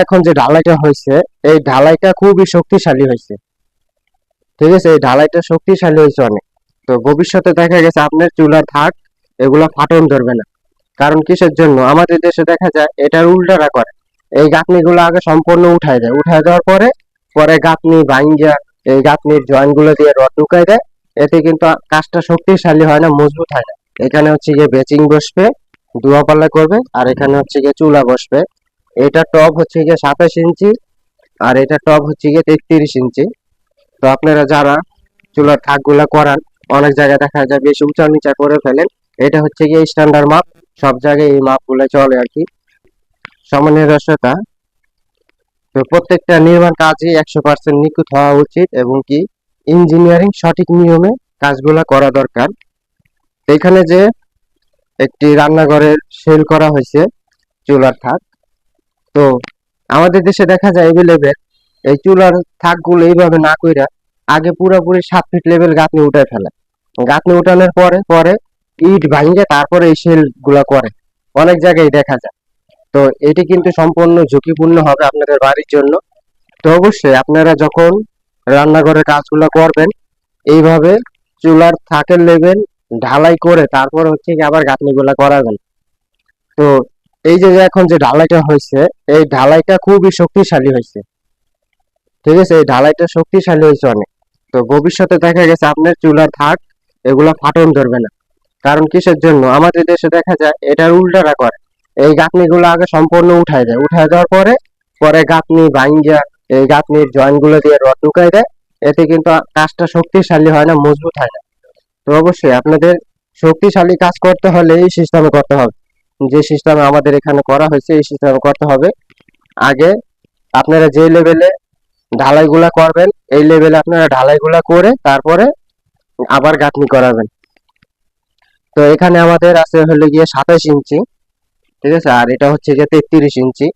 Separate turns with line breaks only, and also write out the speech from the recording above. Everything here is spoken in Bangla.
এখন যে ঢালাইটা হয়েছে, এই ঢালাইটা খুবই শক্তিশালী হয়েছে। ঠিক আছে, এই ঢালাইটা শক্তিশালী হয়েছে অনেক। তো ভবিষ্যতে দেখা গেছে আপনার চুলার থাক এগুলো ফাটন ধরবে না। কারণ কিসের জন্য? আমাদের দেশে দেখা যায় এটার উল্টাটা করে। এই গাঁথনিগুলো আগে সম্পূর্ণ উঠায় দেয়, উঠায় দেওয়ার পরে পরে গাঁথনি ভাঙ্গিয়া এই গাঁথনির জয়েন্ট গুলো দিয়ে রড ঢুকাই দেয়। এতে কিন্তু কাজটা শক্তিশালী হয় না, মজবুত হয় না। এখানে হচ্ছে গিয়ে বেচিং বসবে, ধোয়া পাল্লা করবে, আর এখানে হচ্ছে গিয়ে চুলা বসবে। এটা টপ হচ্ছে গিয়ে 27 ইঞ্চি, আর এটা টপ হচ্ছে গিয়ে 33 ইঞ্চি। তো আপনারা যারা চুলার থাক গুলা করান, অনেক জায়গায় দেখা যায় বেশি উঁচা নিচা করে ফেলেন। এটা হচ্ছে গিয়ে স্ট্যান্ডার্ড মাপ, সব জায়গায় এই মাপ গুলো চলে আর কি, সামঞ্জস্যতা। তো প্রত্যেকটা নির্মাণ কাজই 100% নিখুঁত হওয়া উচিত, এবং কি ইঞ্জিনিয়ারিং সঠিক নিয়মে কাজগুলা করা দরকার। এখানে যে একটি রান্নাঘরের সেল করা হয়েছে চুলার থাক। তো আমাদের দেশে দেখা যায় এভেলেবেল এই চুলার থাক গুলো এইভাবে না কইরা আগে পুরোপুরি 7 ফিট লেভেল গাঁথনি উঠায় ফেলে। গাঁথনি উঠানোর পরে পরে ইট ভাঙিয়ে তারপরে এই সেল গুলা করে, অনেক জায়গায় দেখা যায়। তো এটি কিন্তু সম্পূর্ণ ঝুঁকিপূর্ণ হবে আপনাদের বাড়ির জন্য। তো অবশ্যই আপনারা যখন রান্নাঘরের কাজগুলো করবেন, এইভাবে চুলার থাকের লেভেল ঢালাই করে তারপর হচ্ছে কি আবার গাঁথনিগুলা করাবেন। তো এই যে যে এখন যে ঢালাইটা হয়েছে, এই ঢালাইটা খুবই শক্তিশালী হয়েছে। ঠিক আছে, এই ঢালাইটা শক্তিশালী হয়েছে অনেক। তো ভবিষ্যতে দেখা গেছে আপনার চুলার থাক এগুলো ফাটন ধরবে না। কারণ কিসের জন্য? আমাদের দেশে দেখা যায় এটার উল্টাটা করে। এই গাঁথনিগুলো আগে সম্পূর্ণ উঠায় দেয়, উঠায় দেওয়ার পরে পরে গাঁথনি ভাঙ্গিয়া এই গাঁথনির জয়েন্ট গুলো দিয়ে রড ঢুকাই দেয়। এতে কিন্তু কাজটা শক্তিশালী হয় না, মজবুত হয় না। তো অবশ্যই আপনাদের শক্তিশালী কাজ করতে হলে এই সিস্টেমে করতে হবে, যে সিস্টেমে আমাদের এখানে করা হয়েছে এই সিস্টেমে করতে হবে। আগে আপনারা যে লেভেলে ঢালাইগুলা করবেন, এই লেভেলে আপনারা ঢালাইগুলা করে তারপরে আবার গাঁথনি করাবেন। তো এখানে আমাদের আছে হলো গিয়ে 27 ইঞ্চি। ঠিক আছে, আর এটা হচ্ছে গিয়ে 33 ইঞ্চি।